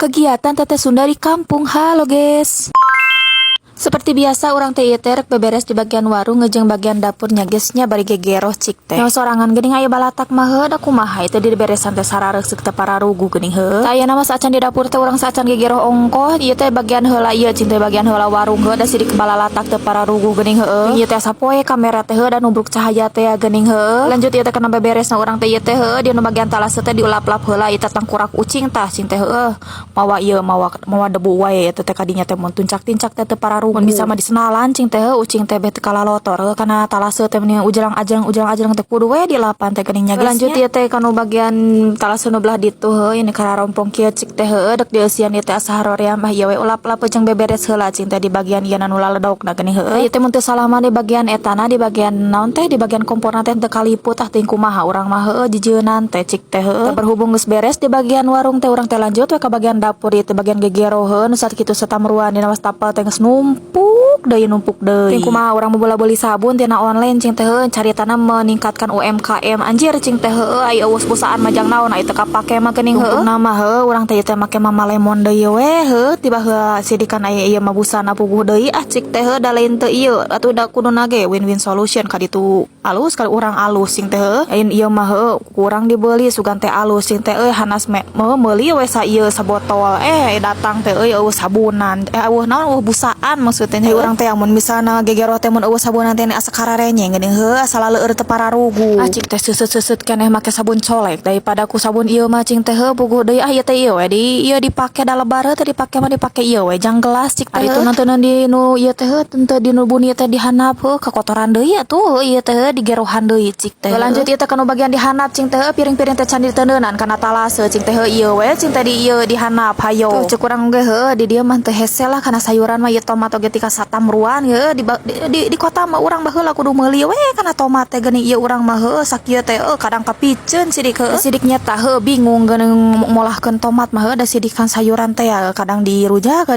Kegiatan Teteh Sunda di kampung. Halo guys. Seperti biasa orang teh terek beberes di bagian warung ngejeng bagian dapurnya guysnya bari gegeroh cik teh. Yang sorangan geuning aya balatak mah heuh da kumaha itu di beresan teh sarareuk seuk teh pararugu geuning heuh. Tah ayeuna mah saacan di dapur teh urang saacan gegeroh ongkoh ieu teh bagian heula ieu cing teh bagian heula warung heuh da sidik balalatak teh pararugu geuning heuh. Ieu teh sapoe kamera teh heuh da nubruk cahaya teh geuning heuh. Lanjut ieu teh kana beberesna urang teh ieu teh heuh di nu bagian talas teh diulap-lap heula ieu teh tangkurak ucing tah cing teh heuh. Mawa debu wae ieu teh kadinya teh mun tuncak-tincak teh pararugu. Mun bisa mah disenalan cing teh ucing teh bet kalalotor kana talase teh meni ujalang-ajalang teh kudu we di lapan teh geuning nya guys. Lanjut ieu teh kanu bagian talase nu belah ditu heuh ini kararompong kieu cik teh heuh dek dieusian ieu teh asa haroream mah ieu we ulap-ulap jeung beberes heula cing teh di bagian ieu nu laledokna geuning heuh. Ieu teh mun teu salah mah di bagian etana di bagian naon teh di bagian komporna teh teu kaliput tah teuing kumaha urang mah heuh jijeunan teh cik teh heuh. Berhubung geus beres di bagian warung teh urang teh lanjut we ka bagian dapur ieu teh bagian gegero heuh nu sakitu satamruan dina wastapel teh geus numpuk numpuk deui. Teuing kumaha urang bola-boli sabun tina online cing teh heuh caritana meningkatkan UMKM anjir cing teh heuh aya eueus perusahaan majang naon aya teu kapake mah geuning heuh. Nama heuh urang teh teh make Mama Lemon deui we heuh tiba heula sidikan aya ieu mah busana puguh deui cik teh heuh da lain teu ieu atuh da kuduna ge win-win solution ka ditu alus kali urang alus cing teh heuh. Ain ieu mah heuh kurang dibeli sugan teh alus cing teh hanas meuli we sa ieu sabotol datang teh eueuh sabunan eueuh naon eueuh busaan maksudnya urang teh mun misalna gegeroh teh mun eueuh sabunan teh asa kararenyeng geuning heuh asa laleur teu pararugu. Cik teh seuseut-seuseut keneh make sabun colek daripada ku sabun ieu mah cing teh heuh puguh deui ieu teh ieu we di ieu dipake da lebar teh dipake mah dipake ieu we jang gelas cik teh. Ari tu nontonan di nu ieu teh heuh teu di nu buni teh dihanap heuh kakotoran deui atuh ieu teh digerohan deui cik teh. Lanjut ieu teh kana bagian dihanap cing teh piring-piring teh can diteuneunnan kana talase cing teh heuh ieu we cing teh di ieu dihanap hayo. Tuh cek urang ge heuh di dieu mah teh hese lah kana sayuran mah ieu tomat oge tika satamruan heuh di kota mah urang baheula kudu meuli we kana tomat teh geuning ieu urang mah heuh sakieu teh kadang kapiceun sidik heuh sidik nya tah heuh bingung geuning molahkeun tomat mah heuh da sidikan sayuran teh kadang dirujak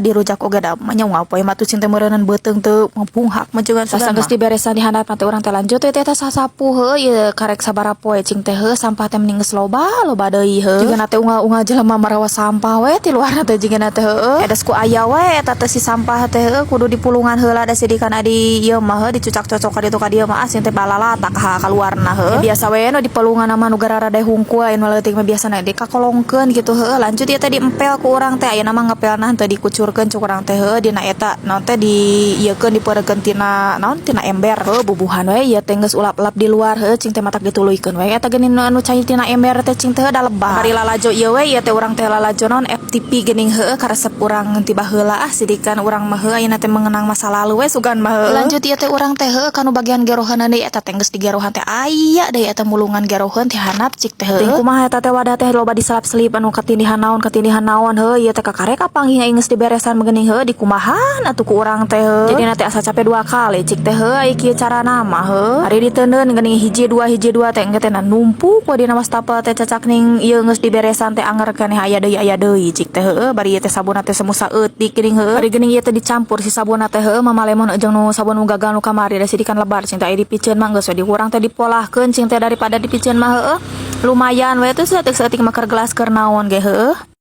oge da nyawa poe mah tuh cing teh meureunnan beuteung teu punghak mah jeung sasa geus diberesan dihandap teh urang teh lanjut teh sasapu heuh ieu karek sabaraha poe cing teh heuh sampah teh mending geus loba deui heuh jeung teh unggal jelema marawa sampah we ti luarna teh jeung teh heuh edas ku aya we eta teh si sampah teh heuh kudu dipulungan heula da sidikan di ieu mah heuh dicucak-cocok ka ditu ka dieu mah asin teh balalatak ka kaluarna heuh biasa we nu dipelungan mah nu gararada hungkul anu leutik mah biasana dikakolongkeun gitu heuh. Lanjut ieu teh diempel ku urang teh ayeuna mah ngepelna teh dikucurkeun cuk urang teh heuh dina eta naon teh di ieukeun dipeurekeun tina naon tina ember heuh bubuhan we ieu teh geus ulap-ulap di luar heuh cing teh matak dituluykeun we eta geuning anu cai tina ember teh cing teh da lebah bari lalajo ieu we ieu teh urang teh lalajo naon FTP geuning heuh karesep urang tiba heula sidikan urang mah heuh ayeuna teh mengenang masa lalu we sugan mah heuh. Lanjut ieu teh urang teh heuh kanu bagian gerohan deui eta teh geus digerohan teh aya deui eta mulungan gerohan teh hanap cik teh heuh. Kumaha eta teh wadah teh loba diselap-selip anu katindihan naon heuh ieu teh kakarek kapanggih geus diberesan geuning heuh dikumahan atuh ku urang teh heuh. Jadi teh asa capek 2 kali cik teh heuh aya kieu carana mah heuh. Ari diteuneun geuning hiji dua teh engke teh numpuk we dina wastafel teh cacak ning ieu geus diberesan teh anger keneh aya deui cik teh heuh. Bari ieu teh sabunna teh semusa eutik geuning heuh. Bari geuning ieu teh dicampur si sabunna teh heuh Mama Lemon jeung nu sabun nu gagal nu kamari da sidikan lebar cing teh aya dipiceun mah geus we diurang teh dipolahkeun cing teh daripada dipiceun mah heuh lumayan we teh saeutik mah keur gelas keur naon ge heuh.